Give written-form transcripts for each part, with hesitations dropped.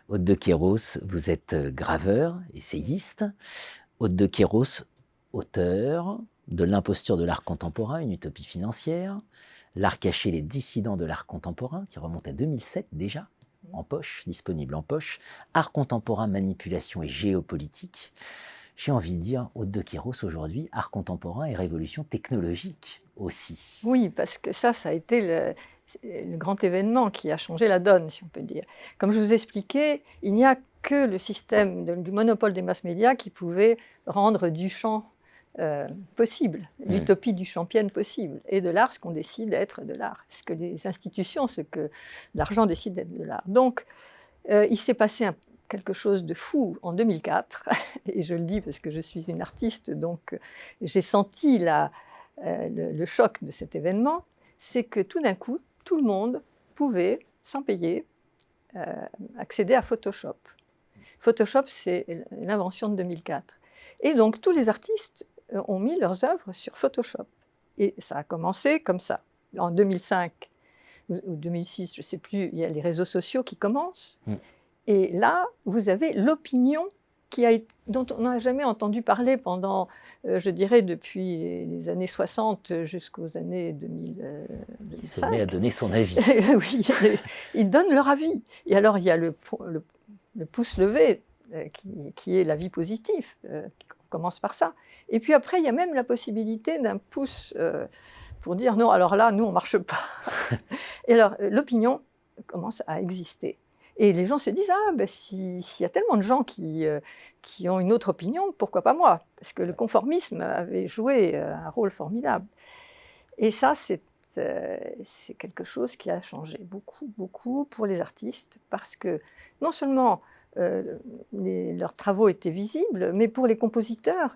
Aude de Queyros, vous êtes graveur, essayiste. Aude de Queyros, auteur de L'imposture de l'art contemporain, une utopie financière. L'art caché, les dissidents de l'art contemporain, qui remonte à 2007 déjà, en poche, disponible en poche. Art contemporain, manipulation et géopolitique. J'ai envie de dire, Aude de Queyros, aujourd'hui, art contemporain et révolution technologique aussi. Oui, parce que ça a été le grand événement qui a changé la donne, si on peut dire. Comme je vous expliquais, il n'y a que le système du monopole des masses-médias qui pouvait rendre Duchamp possible, l'utopie duchampienne possible, et de l'art ce qu'on décide d'être de l'art, ce que les institutions, ce que l'argent décide d'être de l'art. Donc, il s'est passé quelque chose de fou en 2004, et je le dis parce que je suis une artiste, donc j'ai senti le choc de cet événement, c'est que tout d'un coup, tout le monde pouvait, sans payer, accéder à Photoshop. Photoshop, c'est l'invention de 2004. Et donc, tous les artistes ont mis leurs œuvres sur Photoshop. Et ça a commencé comme ça. En 2005 ou 2006, je ne sais plus, il y a les réseaux sociaux qui commencent. Et là, vous avez l'opinion dont on n'a jamais entendu parler pendant, je dirais, depuis les années 60 jusqu'aux années 2005. Qui se met à donner son avis. Oui, ils donnent leur avis. Et alors, il y a le pouce levé, qui est l'avis positif. On commence par ça. Et puis après, il y a même la possibilité d'un pouce pour dire non, alors là, nous, on ne marche pas. Et alors, l'opinion commence à exister. Et les gens se disent, ah, ben, s'il y a tellement de gens qui ont une autre opinion, pourquoi pas moi? Parce que le conformisme avait joué un rôle formidable. Et ça, c'est quelque chose qui a changé beaucoup, beaucoup pour les artistes, parce que non seulement leurs travaux étaient visibles, mais pour les compositeurs,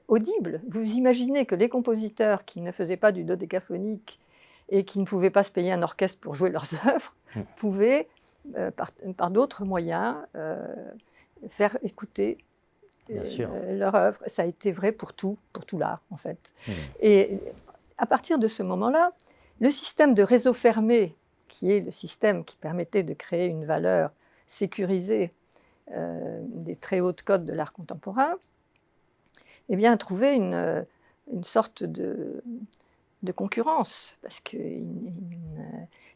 audibles. Vous imaginez que les compositeurs qui ne faisaient pas du dodécaphonique et qui ne pouvaient pas se payer un orchestre pour jouer leurs œuvres, pouvaient par d'autres moyens, faire écouter leur œuvre. Ça a été vrai pour tout l'art, en fait. Et à partir de ce moment-là, le système de réseau fermé, qui est le système qui permettait de créer une valeur sécurisée des très hautes codes de l'art contemporain, eh bien, a trouvé une sorte de concurrence, parce qu'il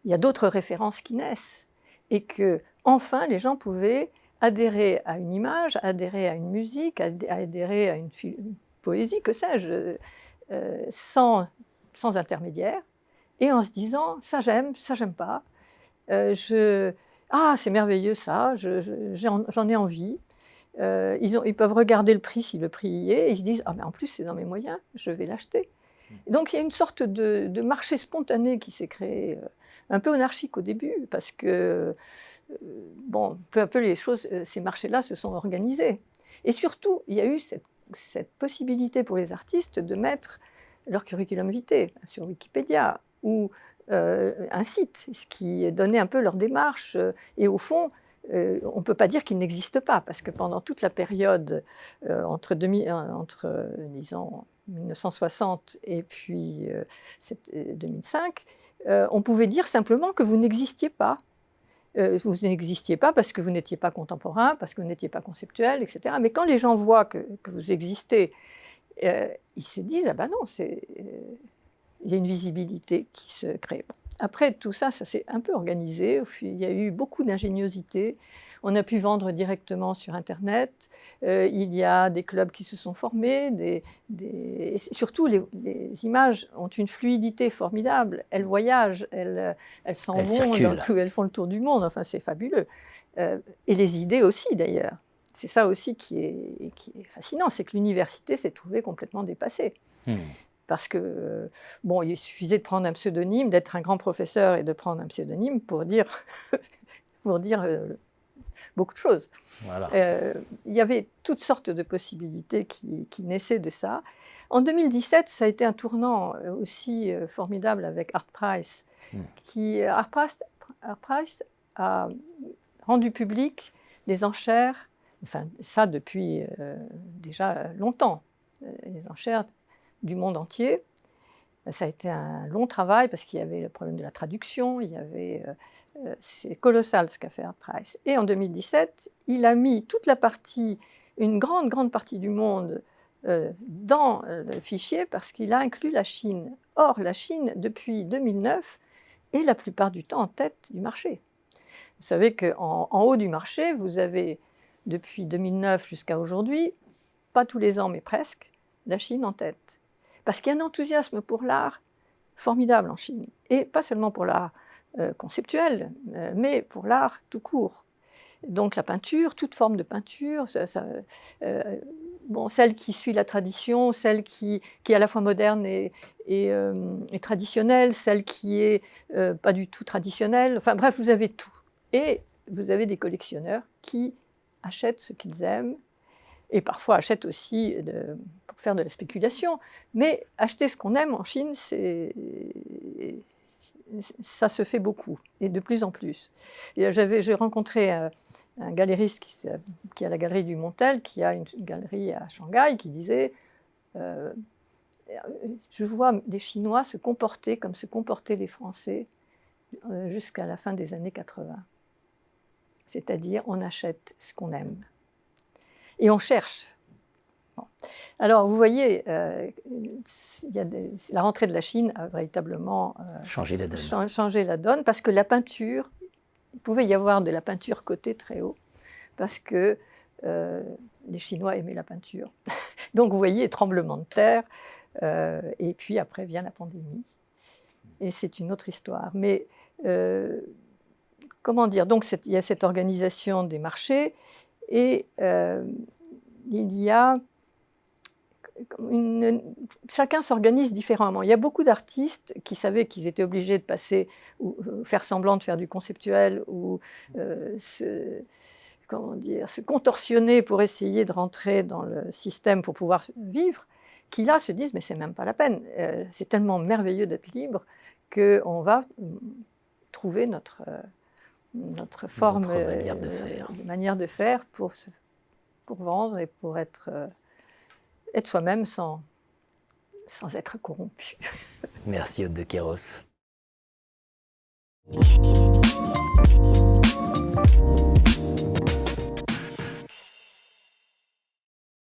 y a d'autres références qui naissent. Et que, enfin, les gens pouvaient adhérer à une image, adhérer à une musique, adhérer à une poésie, que sais-je, sans intermédiaire, et en se disant, ça j'aime pas, ah, c'est merveilleux ça, j'en ai envie. Ils peuvent regarder le prix, si le prix y est, et ils se disent, ah, mais en plus, c'est dans mes moyens, je vais l'acheter. Donc, il y a une sorte de marché spontané qui s'est créé, un peu anarchique au début, parce que, bon, peu à peu, ces marchés-là se sont organisés. Et surtout, il y a eu cette possibilité pour les artistes de mettre leur curriculum vitae sur Wikipédia, ou un site, ce qui donnait un peu leur démarche. Et au fond, on ne peut pas dire qu'il n'existe pas, parce que pendant toute la période entre disons, 1960 et puis 2005, on pouvait dire simplement que vous n'existiez pas. Vous n'existiez pas parce que vous n'étiez pas contemporain, parce que vous n'étiez pas conceptuel, etc. Mais quand les gens voient que vous existez, ils se disent, ah ben non, il y a une visibilité qui se crée. Après, tout ça, ça s'est un peu organisé. Il y a eu beaucoup d'ingéniosité. On a pu vendre directement sur Internet. Il y a des clubs qui se sont formés. Et surtout, les images ont une fluidité formidable. Elles voyagent, elles s'en vont, elles font le tour du monde. Enfin, c'est fabuleux. Et les idées aussi, d'ailleurs. C'est ça aussi qui est fascinant, c'est que l'université s'est trouvée complètement dépassée. Parce que, bon, il suffisait de prendre un pseudonyme, d'être un grand professeur et de prendre un pseudonyme pour dire, beaucoup de choses. Voilà. Il y avait toutes sortes de possibilités qui naissaient de ça. En 2017, ça a été un tournant aussi formidable avec Artprice. Artprice a rendu public les enchères, enfin ça depuis déjà longtemps, les enchères du monde entier. Ça a été un long travail parce qu'il y avait le problème de la traduction, il y avait C'est colossal ce qu'a fait ArtPrice. Et en 2017, il a mis toute la partie, une grande partie du monde dans le fichier parce qu'il a inclus la Chine. Or, la Chine, depuis 2009, est la plupart du temps en tête du marché. Vous savez qu'en haut du marché, vous avez, depuis 2009 jusqu'à aujourd'hui, pas tous les ans, mais presque, la Chine en tête. Parce qu'il y a un enthousiasme pour l'art formidable en Chine. Et pas seulement pour l'art conceptuel, mais pour l'art tout court. Donc la peinture, toute forme de peinture, celle qui suit la tradition, celle qui est à la fois moderne et traditionnelle, celle qui est pas du tout traditionnelle. Enfin bref, vous avez tout. Et vous avez des collectionneurs qui achètent ce qu'ils aiment et parfois achètent aussi pour faire de la spéculation. Mais acheter ce qu'on aime en Chine, ça se fait beaucoup, et de plus en plus. J'ai rencontré un galériste qui a la galerie du Montel, qui a une galerie à Shanghai, qui disait je vois des Chinois se comporter comme se comportaient les Français jusqu'à la fin des années 80. C'est-à-dire, on achète ce qu'on aime. Et on cherche. Bon. Alors, vous voyez, la rentrée de la Chine a véritablement changé la donne, parce que la peinture, il pouvait y avoir de la peinture cotée très haut, parce que les Chinois aimaient la peinture. Donc, vous voyez, tremblement de terre, et puis après vient la pandémie. Et c'est une autre histoire. Mais, comment dire, donc il y a cette organisation des marchés, et il y a chacun s'organise différemment. Il y a beaucoup d'artistes qui savaient qu'ils étaient obligés de passer ou faire semblant de faire du conceptuel ou se contorsionner pour essayer de rentrer dans le système pour pouvoir vivre, qui là se disent mais c'est même pas la peine. C'est tellement merveilleux d'être libre qu'on va trouver notre forme, manière de faire pour vendre et pour être soi-même sans être corrompu. Merci Aude de Queyros.